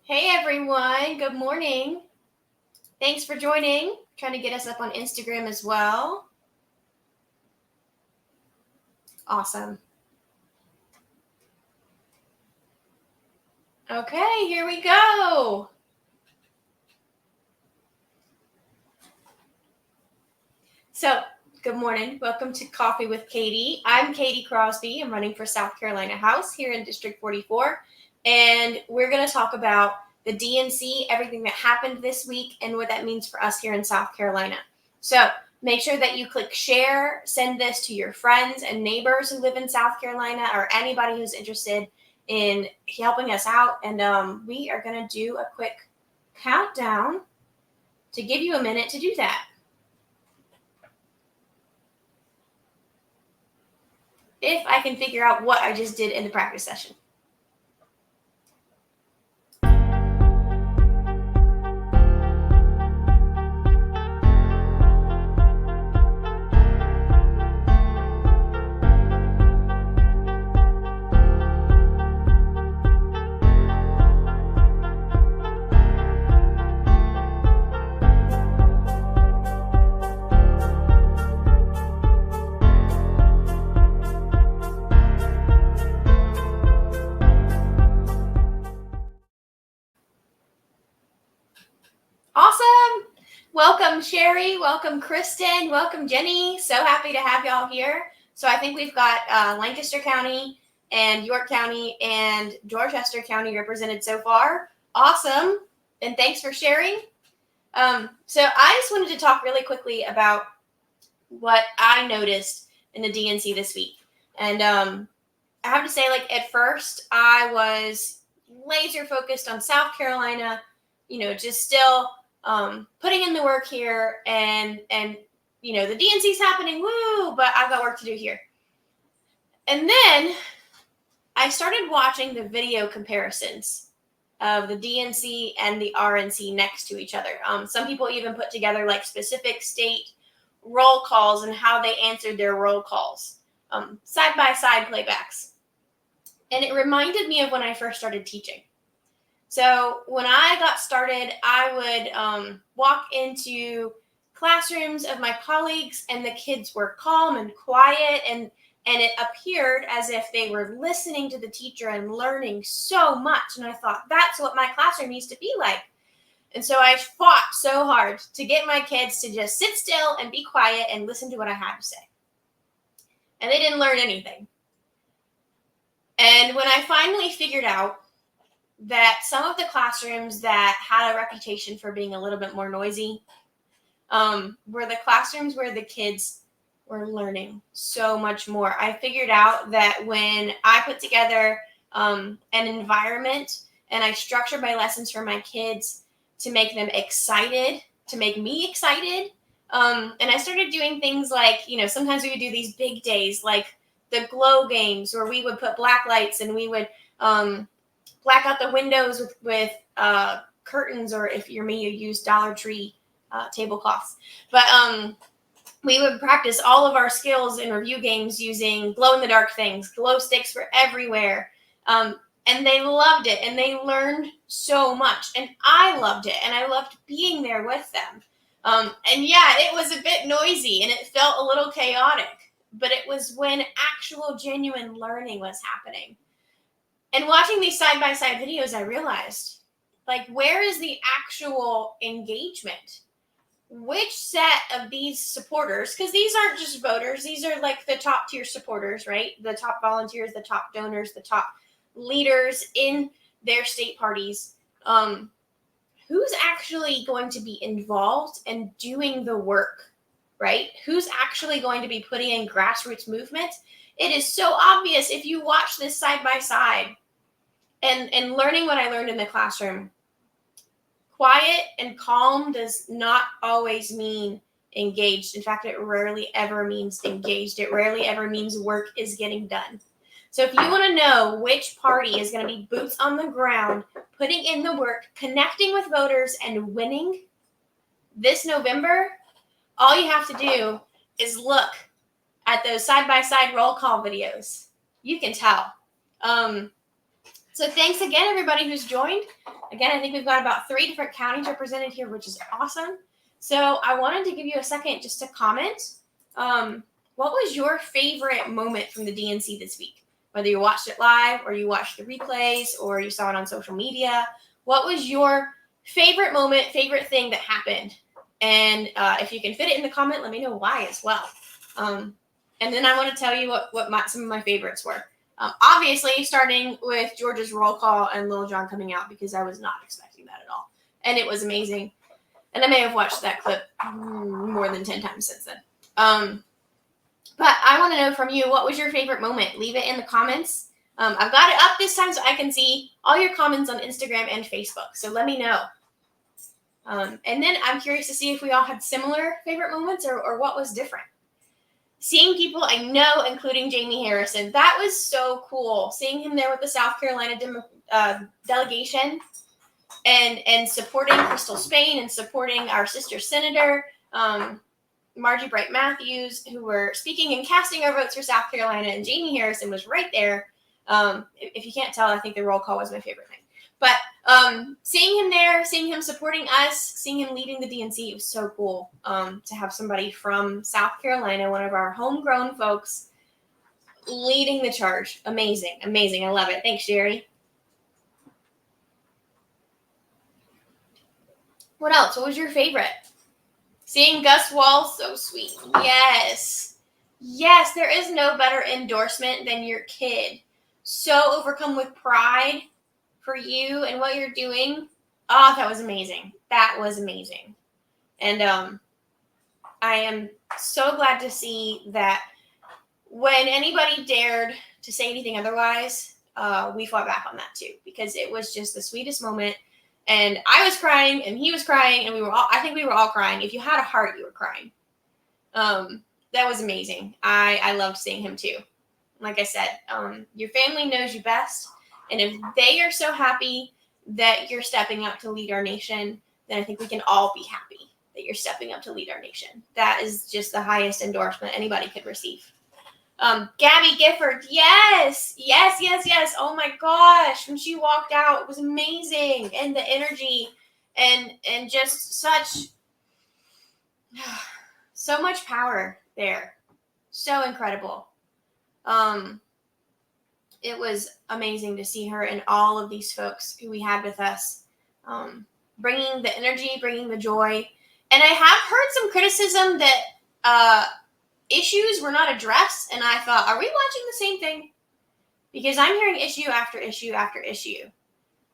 Hey everyone, good morning. Thanks for joining. Trying to get us up on Instagram as well. Awesome. Okay, here we go. So, good morning. Welcome to Coffee with Katie. I'm Katie Crosby. I'm running for South Carolina House here in District 44. And we're going to talk about the DNC, everything that happened this week, and what that means for us here in South Carolina. So, make sure that you click share, send this to your friends and neighbors who live in South Carolina or anybody who's interested in helping us out. And we are going to do a quick countdown to give you a minute to do that. If I can figure out what I just did in the practice session. Awesome. Welcome, Sherry. Welcome, Kristen. Welcome, Jenny. So happy to have y'all here. So I think we've got Lancaster County and York County and Dorchester County represented so far. Awesome. And thanks for sharing. So I just wanted to talk really quickly about what I noticed in the DNC this week. And I have to say, at first, I was laser focused on South Carolina, just still putting in the work here and the DNC's happening, woo, but I've got work to do here. And then I started watching the video comparisons of the DNC and the RNC next to each other. Some people even put together specific state roll calls and how they answered their roll calls, side-by-side playbacks. And it reminded me of when I first started teaching. So when I got started, I would walk into classrooms of my colleagues and the kids were calm and quiet and it appeared as if they were listening to the teacher and learning so much. And I thought, that's what my classroom needs to be like. And so I fought so hard to get my kids to just sit still and be quiet and listen to what I had to say. And they didn't learn anything. And when I finally figured out that some of the classrooms that had a reputation for being a little bit more noisy were the classrooms where the kids were learning so much more. I figured out that when I put together an environment and I structured my lessons for my kids to make them excited, to make me excited, and I started doing things like, sometimes we would do these big days like the glow games where we would put black lights and we would black out the windows with curtains, or if you're me, you use Dollar Tree tablecloths. But we would practice all of our skills in review games using glow-in-the-dark things. Glow sticks were everywhere. And they loved it, and they learned so much. And I loved it, and I loved being there with them. And yeah, it was a bit noisy, and it felt a little chaotic. But it was when actual genuine learning was happening. And watching these side-by-side videos, I realized, where is the actual engagement? Which set of these supporters, because these aren't just voters, these are the top tier supporters, right? The top volunteers, the top donors, the top leaders in their state parties. Who's actually going to be involved and doing the work, right? Who's actually going to be putting in grassroots movement? It is so obvious if you watch this side by side and learning what I learned in the classroom. Quiet and calm does not always mean engaged. In fact, it rarely ever means engaged. It rarely ever means work is getting done. So if you want to know which party is going to be boots on the ground, putting in the work, connecting with voters, and winning this November, all you have to do is look at those side-by-side roll call videos. You can tell. So thanks again, everybody who's joined. Again, I think we've got about 3 different counties represented here, which is awesome. So I wanted to give you a second just to comment. What was your favorite moment from the DNC this week? Whether you watched it live or you watched the replays or you saw it on social media, what was your favorite moment, favorite thing that happened? And if you can fit it in the comment, let me know why as well. And then I want to tell you what some of my favorites were. Obviously, starting with Georgia's roll call and Lil Jon coming out, because I was not expecting that at all. And it was amazing. And I may have watched that clip more than 10 times since then. But I want to know from you, what was your favorite moment? Leave it in the comments. I've got it up this time so I can see all your comments on Instagram and Facebook. So let me know. And then I'm curious to see if we all had similar favorite moments or what was different. Seeing people I know, including Jamie Harrison, that was so cool. Seeing him there with the South Carolina delegation and supporting Crystal Spain and supporting our sister senator, Margie Bright Matthews, who were speaking and casting our votes for South Carolina, and Jamie Harrison was right there. If you can't tell, I think the roll call was my favorite thing. But seeing him there, seeing him supporting us, seeing him leading the DNC, it was so cool to have somebody from South Carolina, one of our homegrown folks, leading the charge. Amazing, amazing. I love it. Thanks, Jerry. What else? What was your favorite? Seeing Gus Walls, so sweet. Yes. Yes, there is no better endorsement than your kid. So overcome with pride for you and what you're doing. Oh, that was amazing. That was amazing. And I am so glad to see that when anybody dared to say anything otherwise, we fought back on that too, because it was just the sweetest moment. And I was crying and he was crying and I think we were all crying. If you had a heart, you were crying. That was amazing. I loved seeing him too. Like I said, your family knows you best. And if they are so happy that you're stepping up to lead our nation, then I think we can all be happy that you're stepping up to lead our nation. That is just the highest endorsement anybody could receive. Gabby Gifford, yes. Oh my gosh, when she walked out, it was amazing, and the energy, and just so much power there, so incredible. It was amazing to see her and all of these folks who we had with us, bringing the energy, bringing the joy. And I have heard some criticism that issues were not addressed, and I thought, are we watching the same thing? Because I'm hearing issue after issue after issue,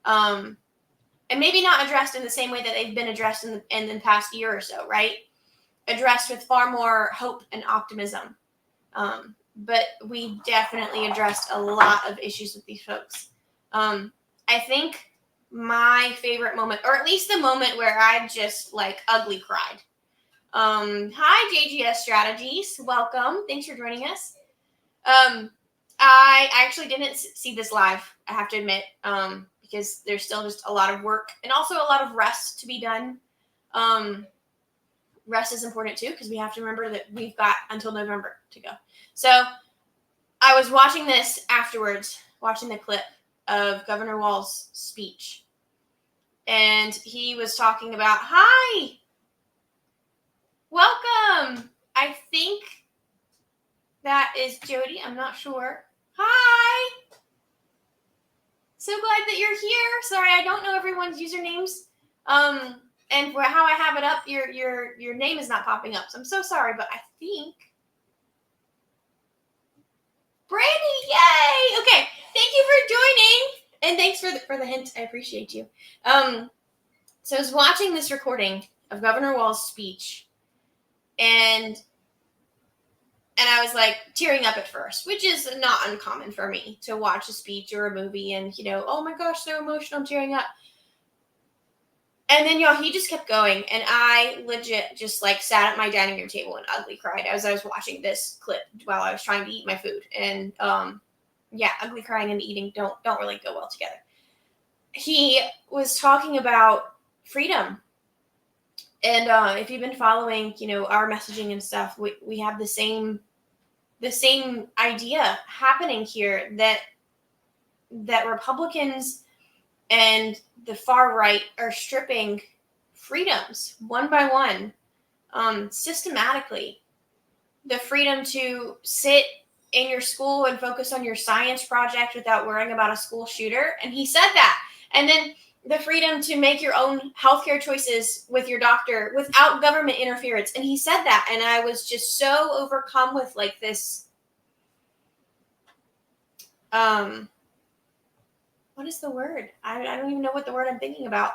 and maybe not addressed in the same way that they've been addressed in the past year or so, right? Addressed with far more hope and optimism. But we definitely addressed a lot of issues with these folks. I think my favorite moment, or at least the moment where I just ugly cried. Hi, JGS Strategies. Welcome. Thanks for joining us. I actually didn't see this live, I have to admit, because there's still just a lot of work and also a lot of rest to be done. Rest is important too, because we have to remember that we've got until November to go. So I was watching this afterwards, watching the clip of Governor Walz's speech. And he was talking about, hi, welcome. I think that is Jody. I'm not sure. Hi. So glad that you're here. Sorry, I don't know everyone's usernames. And for how I have it up, your name is not popping up. So I'm so sorry, but I think Brandy, yay! Okay, thank you for joining, and thanks for the hint. I appreciate you. So I was watching this recording of Governor Walz's speech, and I was tearing up at first, which is not uncommon for me to watch a speech or a movie, and oh my gosh, so emotional, I'm tearing up. And then, y'all, he just kept going, and I legit just, sat at my dining room table and ugly cried as I was watching this clip while I was trying to eat my food. And, yeah, ugly crying and eating don't really go well together. He was talking about freedom. And if you've been following, our messaging and stuff, we have the same idea happening here, that that Republicans and the far right are stripping freedoms one by one, systematically. The freedom to sit in your school and focus on your science project without worrying about a school shooter. And he said that. And then the freedom to make your own healthcare choices with your doctor without government interference. And he said that. And I was just so overcome with like this, what is the word? I don't even know what the word I'm thinking about.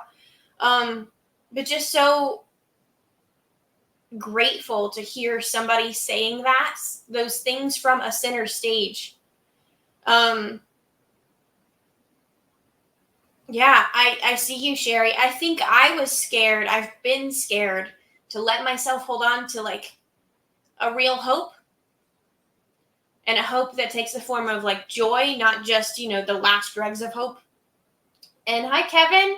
But just so grateful to hear somebody saying those things from a center stage. Yeah, I see you, Sherry. I think I was scared. I've been scared to let myself hold on to like a real hope, and a hope that takes the form of like joy, not just, the last dregs of hope. And hi, Kevin.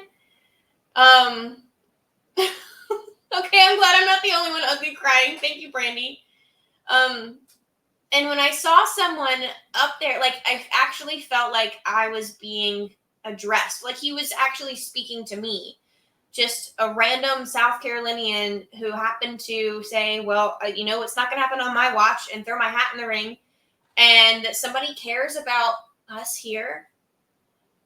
Okay, I'm glad I'm not the only one ugly crying. Thank you, Brandy. And when I saw someone up there, like I actually felt like I was being addressed. Like he was actually speaking to me. Just a random South Carolinian who happened to say, well, it's not going to happen on my watch, and throw my hat in the ring. And that somebody cares about us here,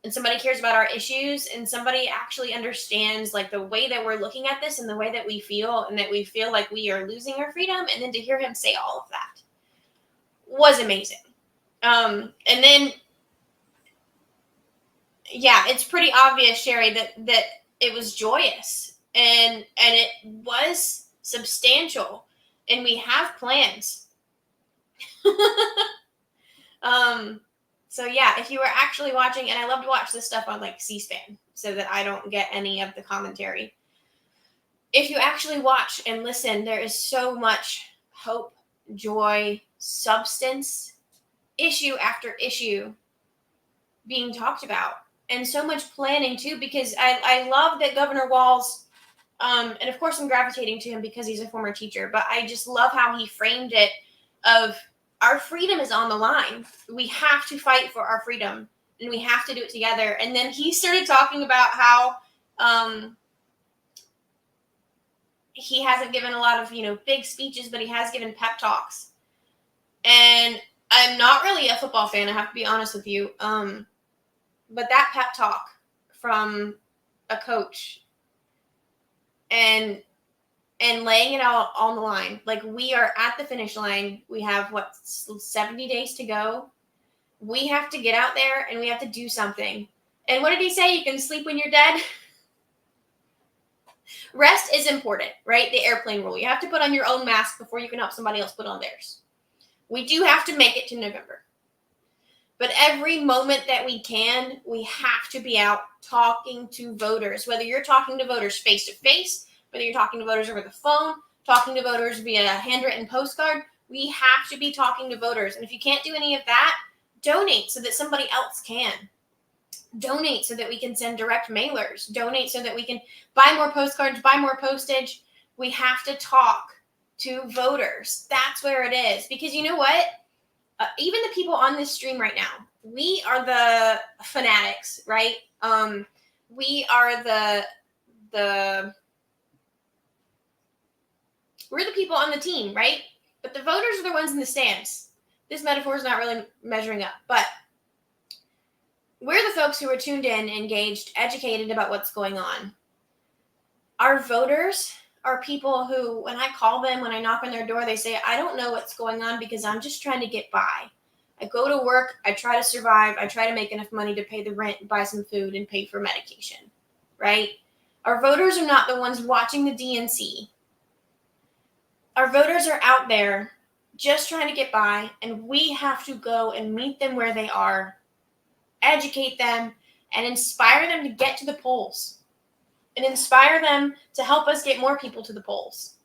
and somebody cares about our issues, and somebody actually understands like the way that we're looking at this and the way that we feel, and that we feel like we are losing our freedom. And then to hear him say all of that was amazing. And then, yeah, it's pretty obvious, Sherry, that it was joyous, and it was substantial, and we have plans. So yeah, if you were actually watching, and I love to watch this stuff on like C-SPAN so that I don't get any of the commentary. If you actually watch and listen, there is so much hope, joy, substance, issue after issue being talked about, and so much planning too, because I love that Governor Walz, and of course I'm gravitating to him because he's a former teacher, but I just love how he framed it of our freedom is on the line. We have to fight for our freedom, and we have to do it together. And then he started talking about how he hasn't given a lot of, big speeches, but he has given pep talks. And I'm not really a football fan, I have to be honest with you. But that pep talk from a coach and laying it all on the line. Like, we are at the finish line. We have 70 days to go. We have to get out there and we have to do something. And what did he say? You can sleep when you're dead. Rest is important, right? The airplane rule. You have to put on your own mask before you can help somebody else put on theirs. We do have to make it to November. But every moment that we can, we have to be out talking to voters. Whether you're talking to voters face to face, whether you're talking to voters over the phone, talking to voters via a handwritten postcard, we have to be talking to voters. And if you can't do any of that, donate so that somebody else can. Donate so that we can send direct mailers. Donate so that we can buy more postcards, buy more postage. We have to talk to voters. That's where it is. Because you know what? Even the people on this stream right now, we are the fanatics, right? We are we're the people on the team, right? But the voters are the ones in the stands. This metaphor is not really measuring up, but we're the folks who are tuned in, engaged, educated about what's going on. Our voters are people who, when I call them, when I knock on their door, they say, I don't know what's going on because I'm just trying to get by. I go to work, I try to survive, I try to make enough money to pay the rent, buy some food, and pay for medication, right? Our voters are not the ones watching the DNC. Our voters are out there just trying to get by, and we have to go and meet them where they are, educate them, and inspire them to get to the polls, and inspire them to help us get more people to the polls.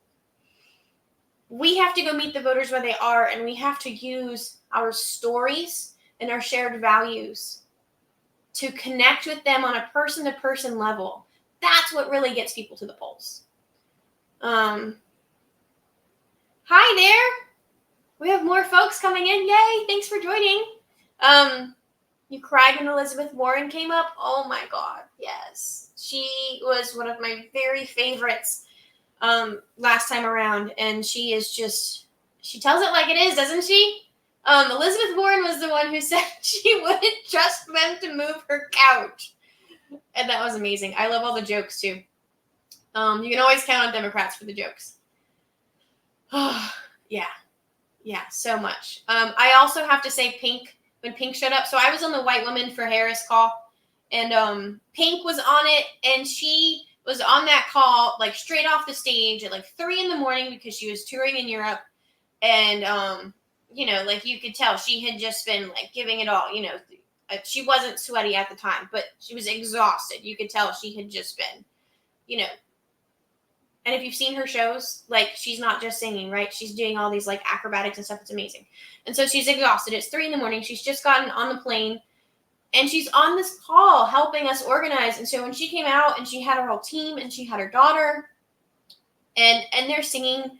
We have to go meet the voters where they are, and we have to use our stories and our shared values to connect with them on a person-to-person level. That's what really gets people to the polls. Hi there. We have more folks coming in. Yay. Thanks for joining. You cried when Elizabeth Warren came up? Oh my God, yes. She was one of my very favorites last time around, and she is just, she tells it like it is, doesn't she? Elizabeth Warren was the one who said she wouldn't trust them to move her couch. And that was amazing. I love all the jokes too. You can always count on Democrats for the jokes. Yeah, so much. I also have to say Pink, when Pink showed up. So I was on the White Woman for Harris call, and Pink was on it, and she was on that call like straight off the stage at like 3 a.m. because she was touring in Europe, and like you could tell she had just been like giving it all. She wasn't sweaty at the time, but she was exhausted. You could tell she had just been, And if you've seen her shows, like, she's not just singing, right? She's doing all these like acrobatics and stuff. It's amazing. And so she's exhausted. It's 3 a.m. She's just gotten on the plane, and she's on this call helping us organize. And so when she came out, and she had her whole team, and she had her daughter, and they're singing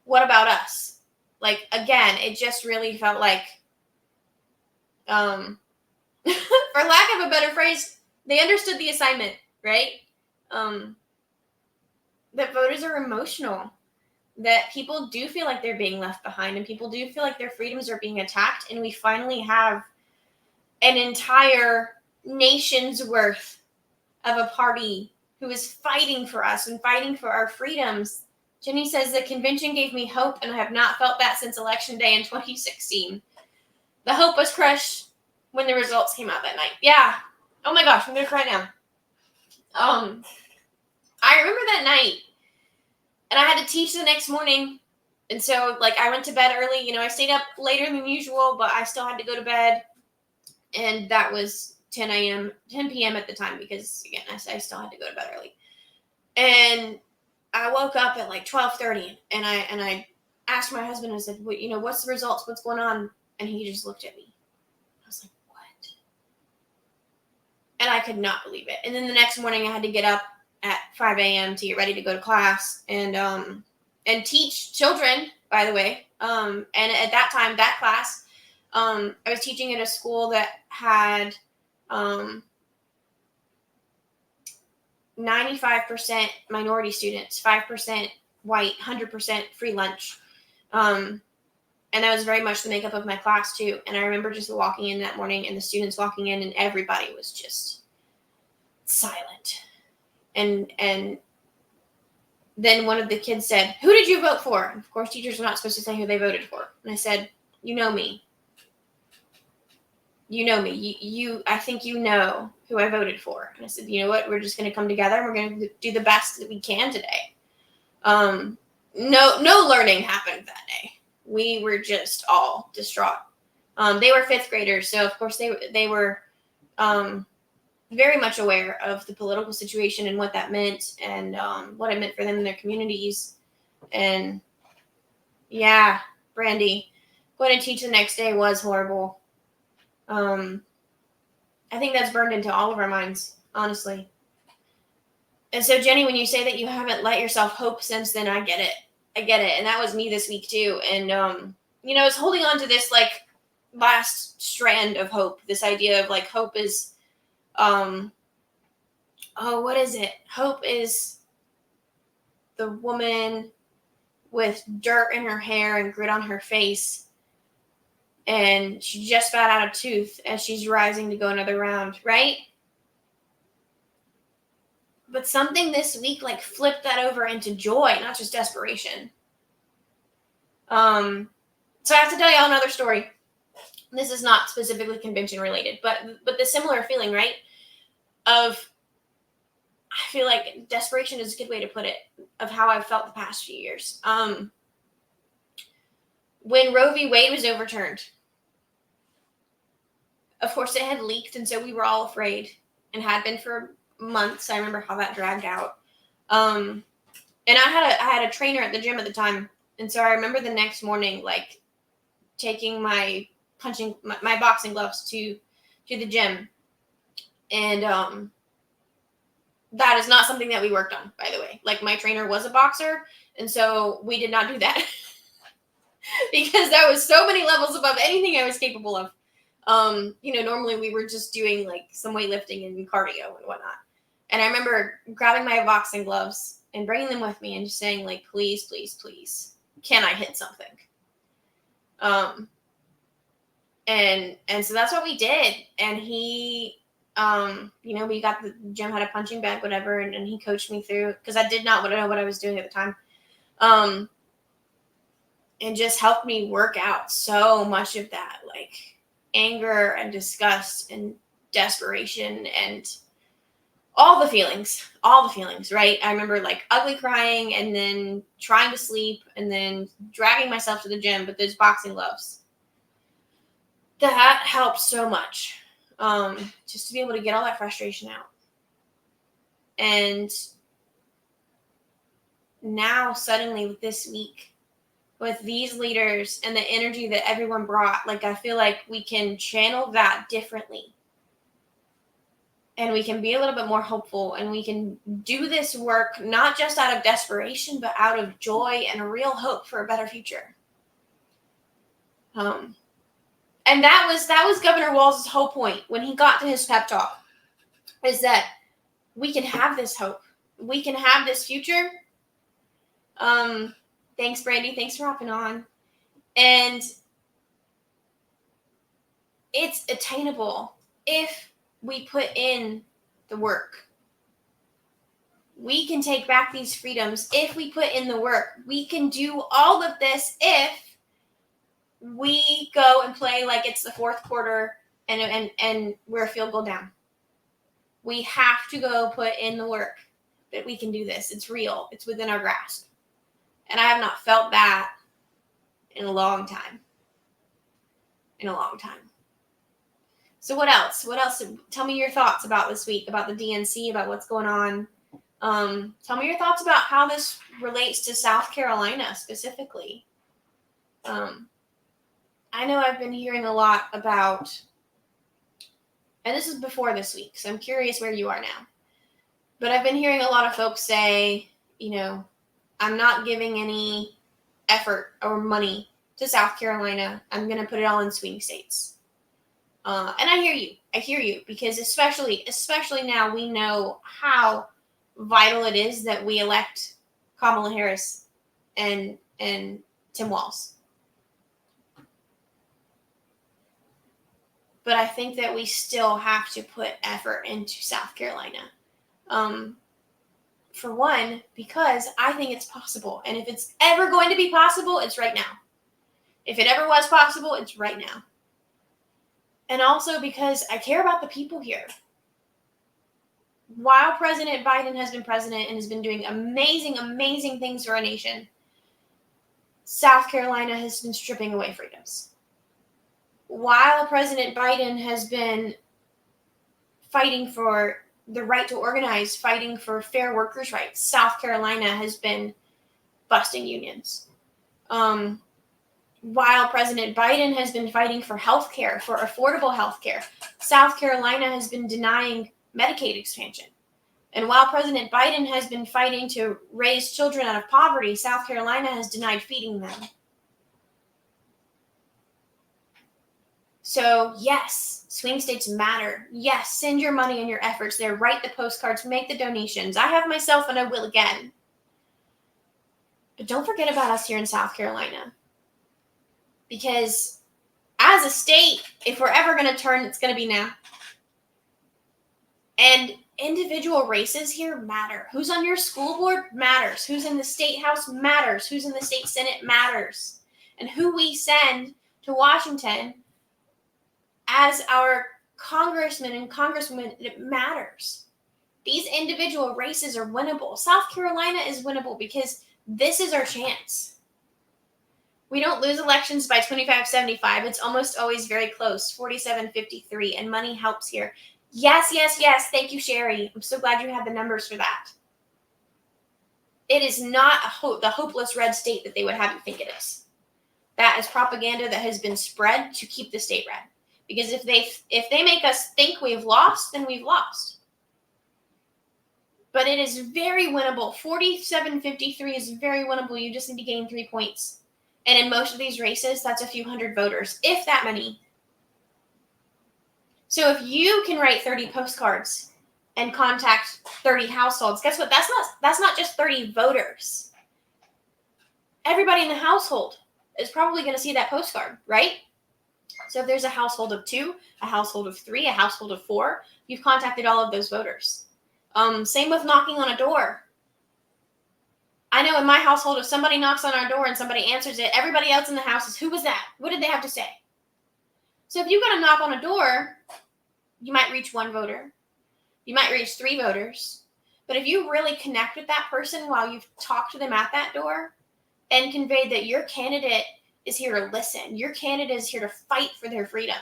"What About Us?" Like, again, it just really felt like, for lack of a better phrase, they understood the assignment, right? That voters are emotional, that people do feel like they're being left behind, and people do feel like their freedoms are being attacked, and we finally have an entire nation's worth of a party who is fighting for us and fighting for our freedoms. Jenny says, the convention gave me hope, and I have not felt that since Election Day in 2016. The hope was crushed when the results came out that night. Yeah. Oh my gosh, I'm going to cry now. I remember that night, and I had to teach the next morning. And so, like, I went to bed early. I stayed up later than usual, but I still had to go to bed. And that was 10 p.m. at the time because, again, I still had to go to bed early. And I woke up at like 12:30, and I asked my husband, I said, what's the results? What's going on? And he just looked at me. I was like, what? And I could not believe it. And then the next morning I had to get up at 5 a.m. to get ready to go to class and teach children, by the way. And at that time, that class, I was teaching at a school that had 95% minority students, 5% white, 100% free lunch. And that was very much the makeup of my class too. And I remember just walking in that morning, and the students walking in, and everybody was just silent. And then one of the kids said, "Who did you vote for?" And of course, teachers are not supposed to say who they voted for. And I said, "You know me. You know me. I think you know who I voted for." And I said, "You know what? We're just going to come together, and we're going to do the best that we can today." No learning happened that day. We were just all distraught. They were fifth graders, so of course they were very much aware of the political situation and what that meant, and what it meant for them in their communities. And yeah, Brandy, going to teach the next day was horrible. I think that's burned into all of our minds, honestly. And so, Jenny, when you say that you haven't let yourself hope since then, I get it. And that was me this week too. And, I was holding on to this like last strand of hope, this idea of like hope is, what is it? Hope is the woman with dirt in her hair and grit on her face, and she just spat out a tooth as she's rising to go another round, right? But something this week like flipped that over into joy, not just desperation. So I have to tell you all another story. This is not specifically convention related, but the similar feeling, right? I feel like desperation is a good way to put it, of how I've felt the past few years. When Roe v. Wade was overturned, of course it had leaked, and so we were all afraid, and had been for months. I remember how that dragged out. And I had a trainer at the gym at the time, and so I remember the next morning, like, taking my boxing gloves to the gym, and that is not something that we worked on, by the way. Like, my trainer was a boxer, and so we did not do that because that was so many levels above anything I was capable of. Normally we were just doing like some weightlifting and cardio and whatnot. And I remember grabbing my boxing gloves and bringing them with me and just saying, like, please, please, please, can I hit something? And so that's what we did. And he, we got the gym had a punching bag, whatever, and he coached me through, because I did not know what I was doing at the time. And just helped me work out so much of that, like anger and disgust and desperation and all the feelings, right? I remember like ugly crying and then trying to sleep and then dragging myself to the gym with those boxing gloves. That helped so much, just to be able to get all that frustration out. And now suddenly this week, with these leaders and the energy that everyone brought, like I feel like we can channel that differently. And we can be a little bit more hopeful, and we can do this work not just out of desperation, but out of joy and a real hope for a better future. And that was Governor Walz's whole point when he got to his pep talk, is that we can have this hope. We can have this future. Thanks, Brandy. Thanks for hopping on. And it's attainable if we put in the work. We can take back these freedoms if we put in the work. We can do all of this if we go and play like it's the fourth quarter and we're a field goal down. We have to go put in the work that we can do this. It's real. It's within our grasp. And I have not felt that in a long time. So what else? Tell me your thoughts about this week, about the DNC, about what's going on. Tell me your thoughts about how this relates to South Carolina specifically. I know I've been hearing a lot about, and this is before this week, so I'm curious where you are now. But I've been hearing a lot of folks say, I'm not giving any effort or money to South Carolina. I'm going to put it all in swing states. And I hear you, because especially now we know how vital it is that we elect Kamala Harris and Tim Walz. But I think that we still have to put effort into South Carolina. For one, because I think it's possible. And if it's ever going to be possible, it's right now. If it ever was possible, it's right now. And also because I care about the people here. While President Biden has been president and has been doing amazing, amazing things for our nation, South Carolina has been stripping away freedoms. While President Biden has been fighting for the right to organize, fighting for fair workers' rights, South Carolina has been busting unions. While President Biden has been fighting for health care, for affordable health care, South Carolina has been denying Medicaid expansion. And while President Biden has been fighting to raise children out of poverty, South Carolina has denied feeding them. So, yes, swing states matter. Yes, send your money and your efforts there. Write the postcards, make the donations. I have myself and I will again. But don't forget about us here in South Carolina. Because as a state, if we're ever going to turn, it's going to be now. And individual races here matter. Who's on your school board matters. Who's in the state house matters. Who's in the state senate matters. And who we send to Washington as our congressmen and congresswomen, it matters. These individual races are winnable. South Carolina is winnable because this is our chance. We don't lose elections by 25-75. It's almost always very close, 47-53, and money helps here. Yes. Thank you, Sherry. I'm so glad you had the numbers for that. It is not the hopeless red state that they would have you think it is. That is propaganda that has been spread to keep the state red. Because if they make us think we've lost, then we've lost. But it is very winnable. 47-53 is very winnable. You just need to gain 3 points. And in most of these races, that's a few hundred voters, if that many. So if you can write 30 postcards and contact 30 households, guess what? That's not just 30 voters. Everybody in the household is probably going to see that postcard, right? So if there's a household of 2, a household of 3, a household of 4, you've contacted all of those voters. Same with knocking on a door. I know in my household, if somebody knocks on our door and somebody answers it, everybody else in the house is, who was that? What did they have to say? So if you've got to knock on a door, you might reach 1 voter. You might reach 3 voters. But if you really connect with that person while you've talked to them at that door and conveyed that your candidate is here to listen, your candidate is here to fight for their freedom,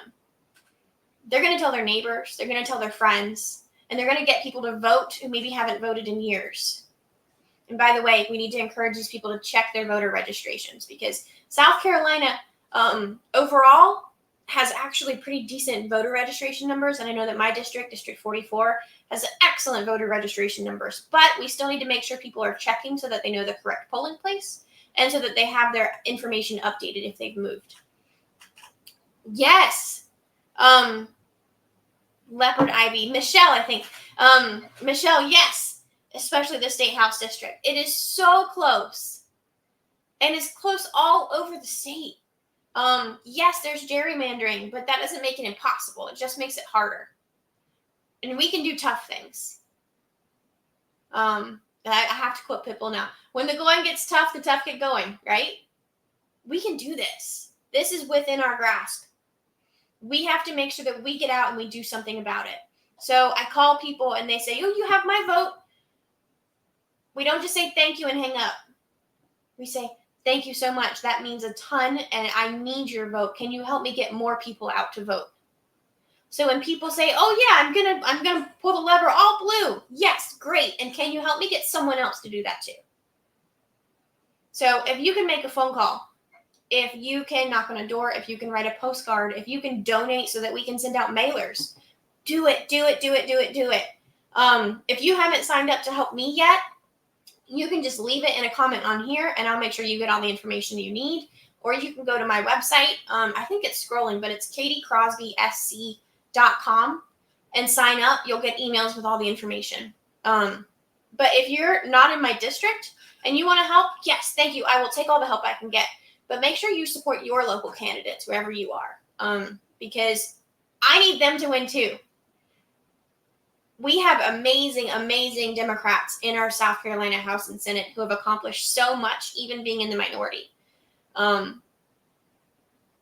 they're going to tell their neighbors, they're going to tell their friends, and they're going to get people to vote who maybe haven't voted in years. And by the way, we need to encourage these people to check their voter registrations, because South Carolina overall has actually pretty decent voter registration numbers. And I know that my district, District 44, has excellent voter registration numbers. But we still need to make sure people are checking so that they know the correct polling place and so that they have their information updated if they've moved. Yes. Leopard Ivy. Michelle, I think. Michelle, yes. Especially the State House district. It is so close. And it's close all over the state. Yes, there's gerrymandering, but that doesn't make it impossible. It just makes it harder. And we can do tough things. I have to quote Pitbull now. When the going gets tough, the tough get going, right? We can do this. This is within our grasp. We have to make sure that we get out and we do something about it. So I call people and they say, oh, you have my vote. We don't just say thank you and hang up. We say, thank you so much. That means a ton, and I need your vote. Can you help me get more people out to vote? So when people say, oh yeah, I'm gonna pull the lever all blue. Yes, great. And can you help me get someone else to do that too? So if you can make a phone call, if you can knock on a door, if you can write a postcard, if you can donate so that we can send out mailers, do it. If you haven't signed up to help me yet, you can just leave it in a comment on here and I'll make sure you get all the information you need. Or you can go to my website. I think it's scrolling, but it's katiecrosbysc.com and sign up. You'll get emails with all the information. But if you're not in my district and you want to help, yes, thank you. I will take all the help I can get. But make sure you support your local candidates wherever you are, because I need them to win too. We have amazing, amazing Democrats in our South Carolina House and Senate who have accomplished so much, even being in the minority. But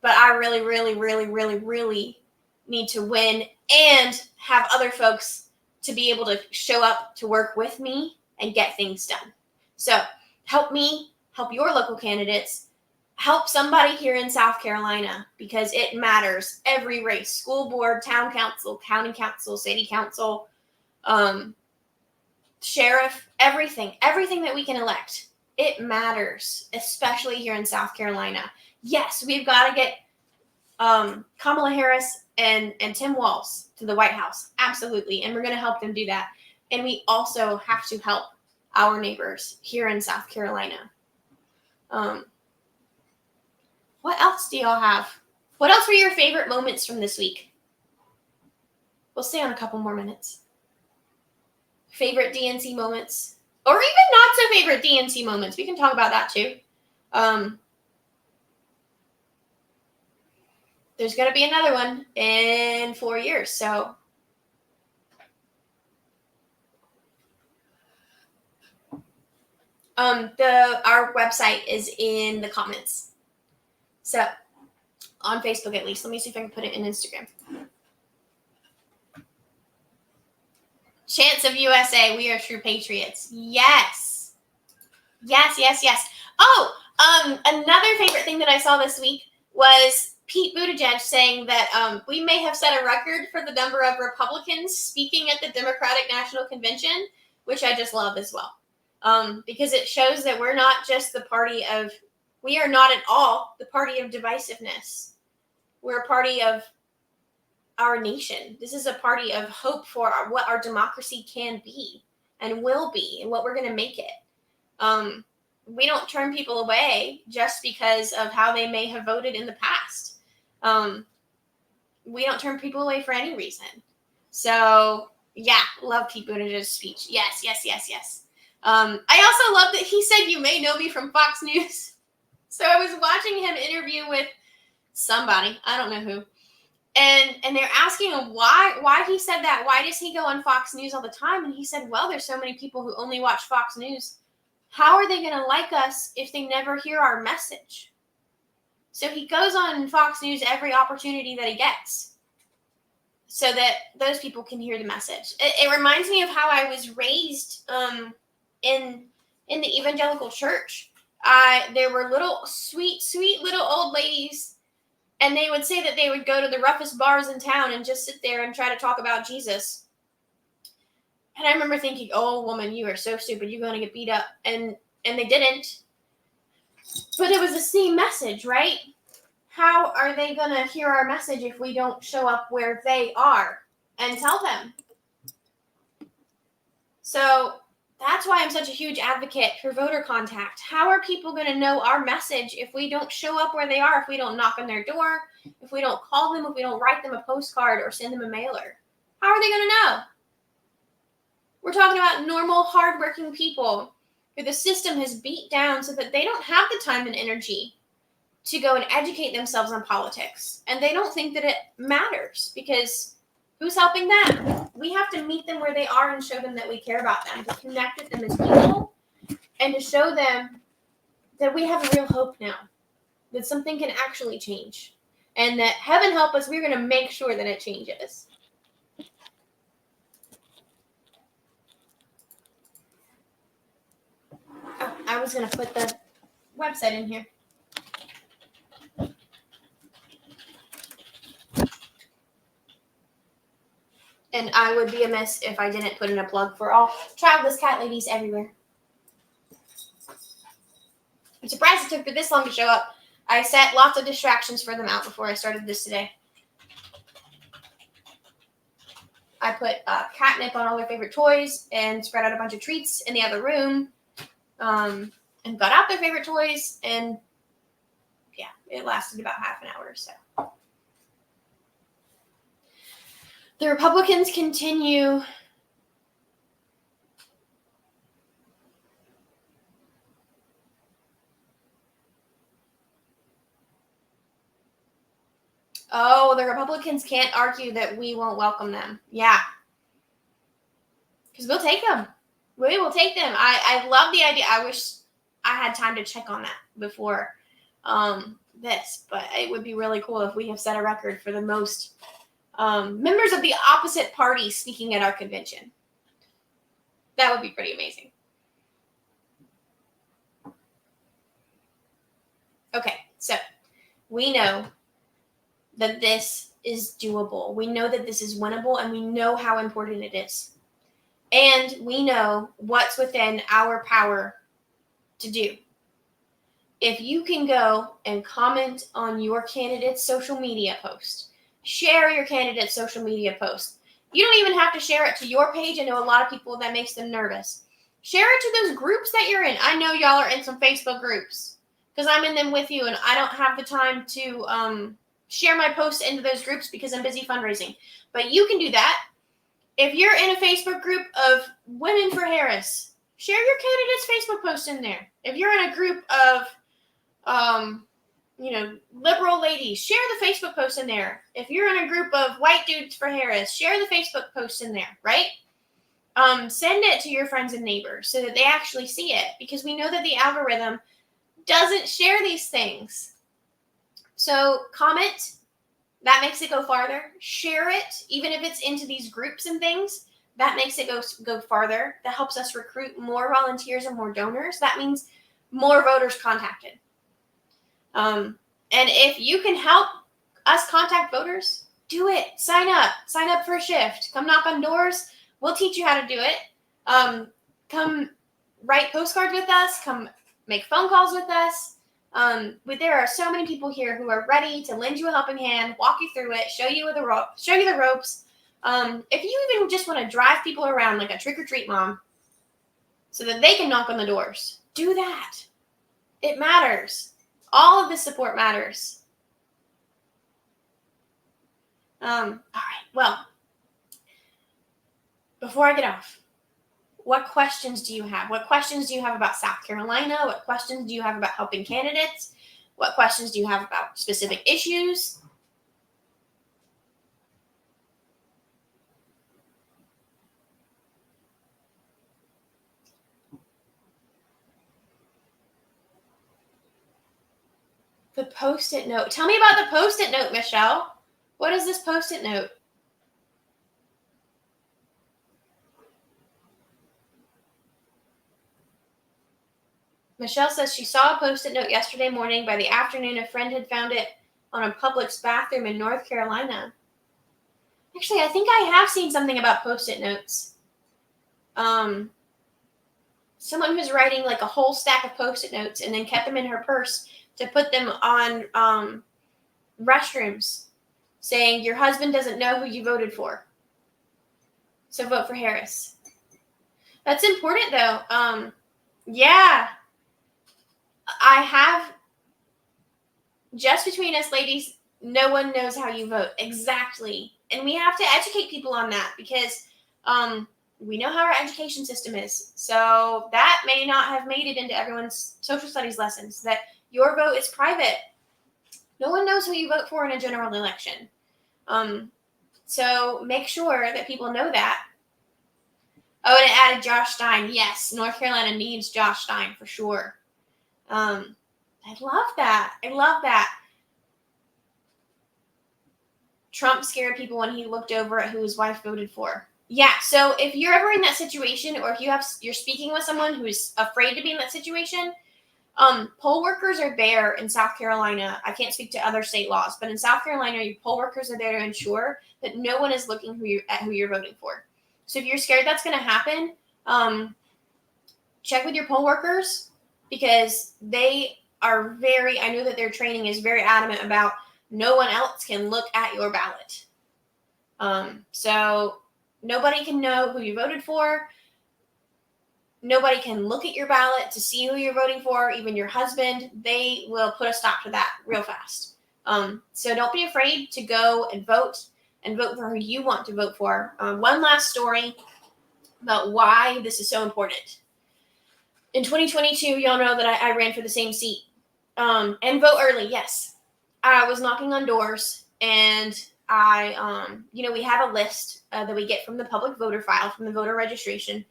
I really, really, really, really, really need to win and have other folks to be able to show up to work with me and get things done. So help me, help your local candidates, help somebody here in South Carolina, because it matters. Every race, school board, town council, county council, city council, sheriff, everything that we can elect, it matters, especially here in South Carolina. Yes, we've got to get Kamala Harris and Tim Walz to the White House. Absolutely. And we're going to help them do that. And we also have to help our neighbors here in South Carolina. What else do y'all have? What else were your favorite moments from this week? We'll stay on a couple more minutes. Favorite DNC moments, or even not so favorite DNC moments. We can talk about that too. There's going to be another one in 4 years. So our website is in the comments. So on Facebook, at least. Let me see if I can put it in Instagram. Chants of USA, we are true patriots. Yes. Oh, another favorite thing that I saw this week was Pete Buttigieg saying that we may have set a record for the number of Republicans speaking at the Democratic National Convention, which I just love as well. Because it shows that we're not just we are not at all the party of divisiveness. We're a party of our nation. This is a party of hope for what our democracy can be and will be and what we're going to make it. We don't turn people away just because of how they may have voted in the past. we don't turn people away for any reason. So yeah, love Pete Buttigieg's speech. Yes, yes, yes, yes. I also love that he said, "You may know me from Fox News." So I was watching him interview with somebody, I don't know who, and they're asking him why he said that. Why does he go on Fox News all the time? And he said, "Well, there's so many people who only watch Fox News. How are they going to like us if they never hear our message?" So he goes on Fox News every opportunity that he gets, so that those people can hear the message. It reminds me of how I was raised in the evangelical church. There were little sweet little old ladies, and they would say that they would go to the roughest bars in town and just sit there and try to talk about Jesus. And I remember thinking, "Oh, woman, you are so stupid. You're going to get beat up." And they didn't. But it was the same message, right? How are they going to hear our message if we don't show up where they are and tell them? So that's why I'm such a huge advocate for voter contact. How are people going to know our message if we don't show up where they are, if we don't knock on their door, if we don't call them, if we don't write them a postcard or send them a mailer? How are they going to know? We're talking about normal, hardworking people who the system has beat down so that they don't have the time and energy to go and educate themselves on politics. And they don't think that it matters, because who's helping them? We have to meet them where they are and show them that we care about them, to connect with them as people, and to show them that we have a real hope now, that something can actually change, and that, heaven help us, we're going to make sure that it changes. Oh, I was going to put the website in here. And I would be amiss if I didn't put in a plug for all childless cat ladies everywhere. I'm surprised it took for this long to show up. I set lots of distractions for them out before I started this today. I put catnip on all their favorite toys and spread out a bunch of treats in the other room, and got out their favorite toys, and yeah, it lasted about half an hour or so. The Republicans continue the Republicans can't argue that we won't welcome them. Yeah. Because we'll take them. We will take them. I love the idea. I wish I had time to check on that before this, but it would be really cool if we have set a record for the most members of the opposite party speaking at our convention. That would be pretty amazing. Okay, so we know that this is doable. We know that this is winnable, and we know how important it is. And we know what's within our power to do. If you can go and comment on your candidate's social media post, share your candidate's social media post. You don't even have to share it to your page. I know a lot of people that makes them nervous. Share it to those groups that you're in. I know y'all are in some Facebook groups because I'm in them with you, and I don't have the time to share my posts into those groups because I'm busy fundraising. But you can do that. If you're in a Facebook group of Women for Harris, share your candidate's Facebook post in there. If you're in a group of liberal ladies, share the Facebook post in there. If you're in a group of white dudes for Harris, share the Facebook post in there, right? Send it to your friends and neighbors so that they actually see it, because we know that the algorithm doesn't share these things. So comment, that makes it go farther. Share it, even if it's into these groups and things, that makes it go farther. That helps us recruit more volunteers and more donors. That means more voters contacted. And if you can help us contact voters, do it. Sign up for a shift. Come knock on doors. We'll teach you how to do it. Come write postcards with us. Come make phone calls with us. There are so many people here who are ready to lend you a helping hand, walk you through it, show you the ropes. If you even just want to drive people around like a trick-or-treat mom so that they can knock on the doors, do that. It matters. All of this support matters. All right. Well, before I get off, what questions do you have? What questions do you have about South Carolina? What questions do you have about helping candidates? What questions do you have about specific issues? The Post-it note. Tell me about the Post-it note, Michelle. What is this Post-it note? Michelle says she saw a Post-it note yesterday morning. By the afternoon, a friend had found it on a Publix bathroom in North Carolina. Actually, I think I have seen something about Post-it notes. Someone who's writing like a whole stack of Post-it notes and then kept them in her purse to put them on restrooms saying your husband doesn't know who you voted for. So vote for Harris. That's important though. Yeah. I have, just between us ladies, no one knows how you vote. Exactly. And we have to educate people on that because we know how our education system is. So that may not have made it into everyone's social studies lessons, that your vote is private. No one knows who you vote for in a general election. So make sure that people know that. Oh, and it added Josh Stein. Yes, North Carolina needs Josh Stein for sure. I love that. I love that. Trump scared people when he looked over at who his wife voted for. Yeah, so if you're ever in that situation, or if you're speaking with someone who is afraid to be in that situation, poll workers are there in South Carolina. I can't speak to other state laws, but in South Carolina, your poll workers are there to ensure that no one is looking at who you're voting for. So if you're scared that's going to happen, check with your poll workers, because they are I know that their training is very adamant about no one else can look at your ballot. So nobody can know who you voted for. Nobody can look at your ballot to see who you're voting for, even your husband. They will put a stop to that real fast. So don't be afraid to go and vote for who you want to vote for. One last story about why this is so important. In 2022, y'all know that I ran for the same seat. And vote early, yes. I was knocking on doors, and we have a list that we get from the public voter file, from the voter registration.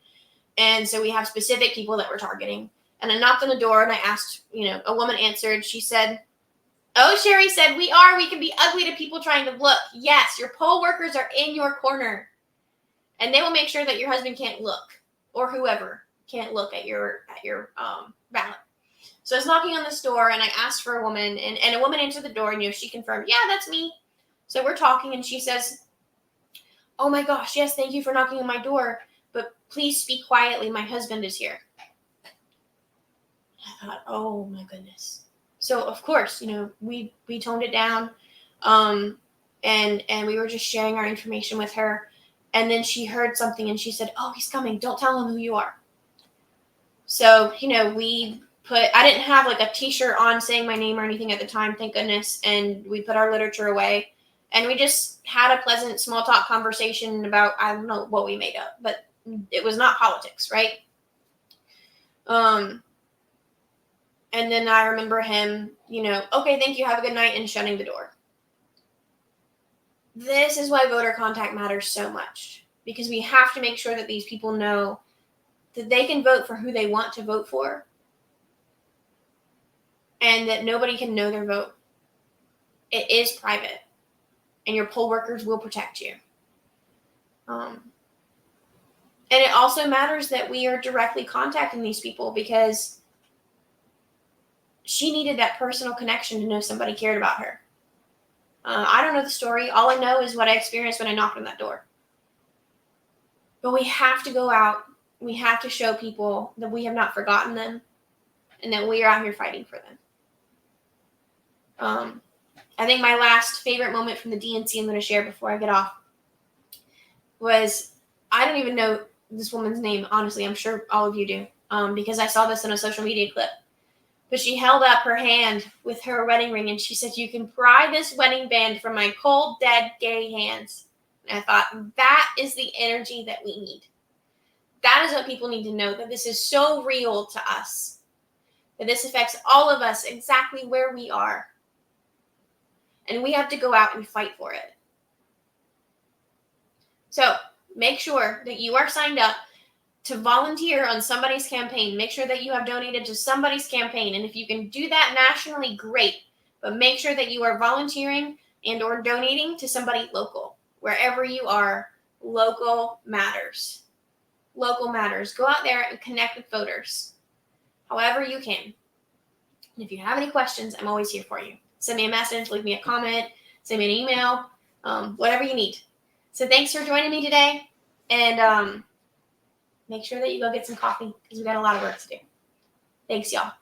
And so we have specific people that we're targeting. And I knocked on the door and I asked, a woman answered. She said, "Oh, Sherry said, we can be ugly to people trying to look. Yes, your poll workers are in your corner. And they will make sure that your husband can't look, or whoever can't look at your ballot." So I was knocking on this door and I asked for a woman, and a woman answered the door, and she confirmed, "Yeah, that's me." So we're talking and she says, "Oh my gosh, yes, thank you for knocking on my door, but please speak quietly. My husband is here." I thought, oh my goodness. So of course, we toned it down, and we were just sharing our information with her. And then she heard something and she said, "Oh, he's coming. Don't tell him who you are." So, I didn't have like a t-shirt on saying my name or anything at the time, thank goodness. And we put our literature away and we just had a pleasant small talk conversation about, I don't know what we made up, but it was not politics, right? And then I remember him, "Okay, thank you. Have a good night," and shutting the door. This is why voter contact matters so much, because we have to make sure that these people know that they can vote for who they want to vote for, and that nobody can know their vote. It is private, and your poll workers will protect you. And it also matters that we are directly contacting these people, because she needed that personal connection to know somebody cared about her. I don't know the story. All I know is what I experienced when I knocked on that door. But we have to go out. We have to show people that we have not forgotten them and that we are out here fighting for them. I think my last favorite moment from the DNC I'm going to share before I get off was, I don't even know this woman's name, honestly. I'm sure all of you do, because I saw this in a social media clip. But she held up her hand with her wedding ring and she said, "You can pry this wedding band from my cold, dead, gay hands." And I thought, that is the energy that we need. That is what people need to know, that this is so real to us, that this affects all of us exactly where we are. And we have to go out and fight for it. So make sure that you are signed up to volunteer on somebody's campaign. Make sure that you have donated to somebody's campaign. And if you can do that nationally, great. But make sure that you are volunteering and or donating to somebody local. Wherever you are, local matters. Local matters. Go out there and connect with voters however you can. And if you have any questions, I'm always here for you. Send me a message, leave me a comment, send me an email, whatever you need. So thanks for joining me today. And make sure that you go get some coffee because we got a lot of work to do. Thanks, y'all.